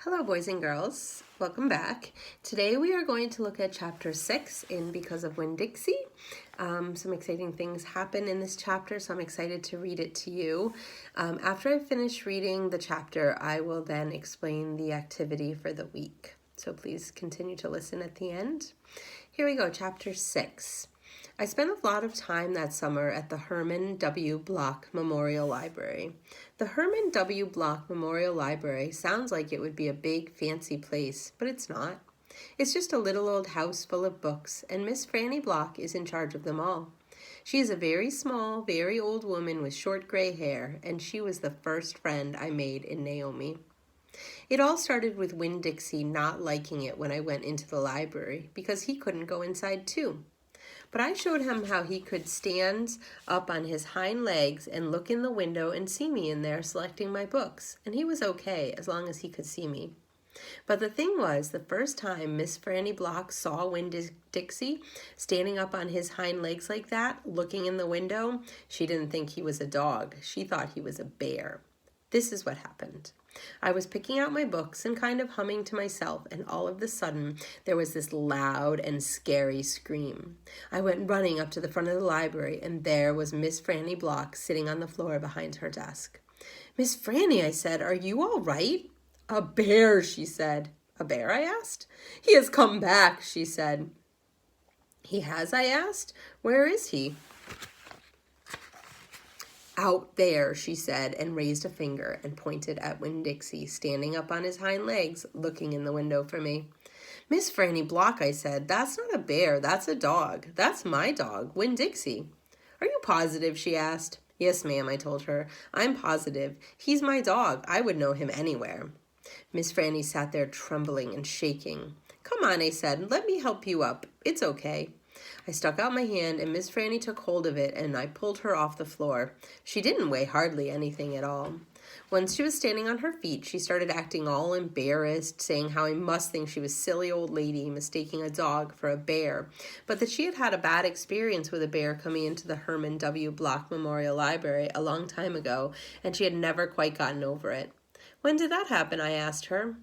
Hello, boys and girls. Welcome back. Today we are going to look at Chapter 6 in Because of Winn-Dixie. Some exciting things happen in this chapter, so I'm excited to read it to you. After I finish reading the chapter, I will then explain the activity for the week. So please continue to listen at the end. Here we go, Chapter 6. I spent a lot of time that summer at the Herman W. Block Memorial Library. The Herman W. Block Memorial Library sounds like it would be a big, fancy place, but it's not. It's just a little old house full of books, and Miss Franny Block is in charge of them all. She is a very small, very old woman with short gray hair, and she was the first friend I made in Naomi. It all started with Winn-Dixie not liking it when I went into the library, because he couldn't go inside too. But I showed him how he could stand up on his hind legs and look in the window and see me in there selecting my books, and he was okay as long as he could see me. But the thing was, the first time Miss Franny Block saw Winn-Dixie standing up on his hind legs like that, looking in the window, she didn't think he was a dog. She thought he was a bear. This is what happened. I was picking out my books and kind of humming to myself, and all of a sudden, there was this loud and scary scream. I went running up to the front of the library, and there was Miss Franny Block sitting on the floor behind her desk. "Miss Franny," I said, "are you all right?" "A bear," she said. "A bear?" I asked. "He has come back," she said. "He has?" I asked. "Where is he?" "Out there," she said, and raised a finger and pointed at Winn-Dixie, standing up on his hind legs, looking in the window for me. "Miss Franny Block," I said, "that's not a bear, that's a dog. That's my dog, Winn-Dixie." "Are you positive?" she asked. "Yes, ma'am," I told her. "I'm positive. He's my dog. I would know him anywhere." Miss Franny sat there trembling and shaking. "Come on," I said, "let me help you up. It's okay." I stuck out my hand, and Miss Franny took hold of it, and I pulled her off the floor. She didn't weigh hardly anything at all. Once she was standing on her feet, she started acting all embarrassed, saying how I must think she was a silly old lady mistaking a dog for a bear, but that she had had a bad experience with a bear coming into the Herman W. Block Memorial Library a long time ago, and she had never quite gotten over it. "When did that happen?" I asked her.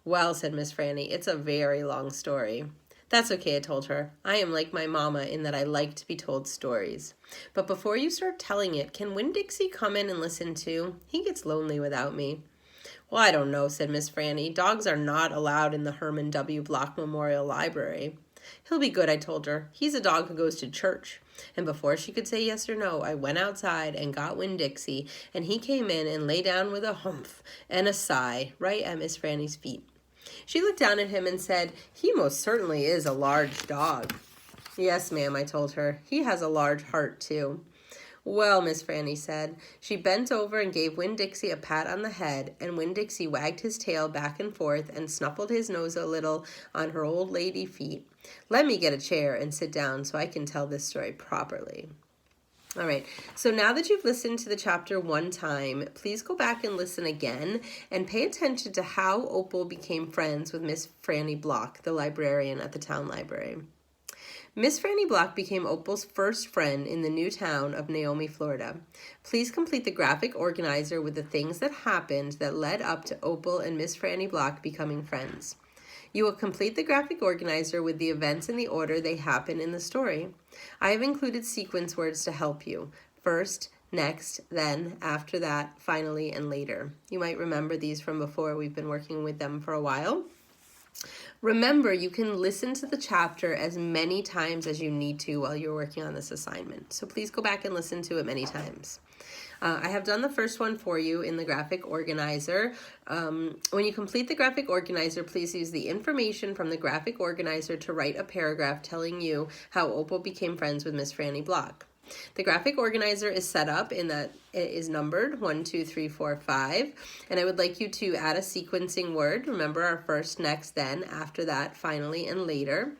"Well," said Miss Franny, "it's a very long story." "That's okay," I told her. "I am like my mama in that I like to be told stories. But before you start telling it, can Winn-Dixie come in and listen too? He gets lonely without me." "Well, I don't know," said Miss Franny. "Dogs are not allowed in the Herman W. Block Memorial Library." "He'll be good," I told her. "He's a dog who goes to church." And before she could say yes or no, I went outside and got Winn-Dixie, and he came in and lay down with a humph and a sigh right at Miss Franny's feet. She looked down at him and said, "He most certainly is a large dog." "Yes, ma'am," I told her. "He has a large heart, too." "Well," Miss Franny said. She bent over and gave Winn-Dixie a pat on the head, and Winn-Dixie wagged his tail back and forth and snuffled his nose a little on her old lady feet. "Let me get a chair and sit down so I can tell this story properly." All right, so now that you've listened to the chapter one time, please go back and listen again and pay attention to how Opal became friends with Miss Franny Block, the librarian at the town library. Miss Franny Block became Opal's first friend in the new town of Naomi, Florida. Please complete the graphic organizer with the things that happened that led up to Opal and Miss Franny Block becoming friends. You will complete the graphic organizer with the events in the order they happen in the story. I have included sequence words to help you. First, next, then, after that, finally, and later. You might remember these from before. We've been working with them for a while. Remember, you can listen to the chapter as many times as you need to while you're working on this assignment. So please go back and listen to it many times. I have done the first one for you in the graphic organizer. When you complete the graphic organizer, please use the information from the graphic organizer to write a paragraph telling you how Opal became friends with Miss Franny Block. The graphic organizer is set up in that it is numbered 1, 2, 3, 4, 5, and I would like you to add a sequencing word. Remember our first, next, then, after that, finally, and later.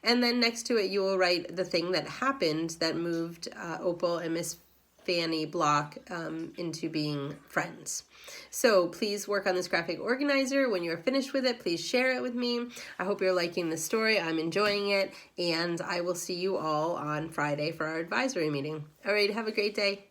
And then next to it, you will write the thing that happened that moved Opal and Miss Franny Block into being friends. So please work on this graphic organizer. When you're finished with it, please share it with me. I hope you're liking the story. I'm enjoying it, and I will see you all on Friday for our advisory meeting. All right, have a great day.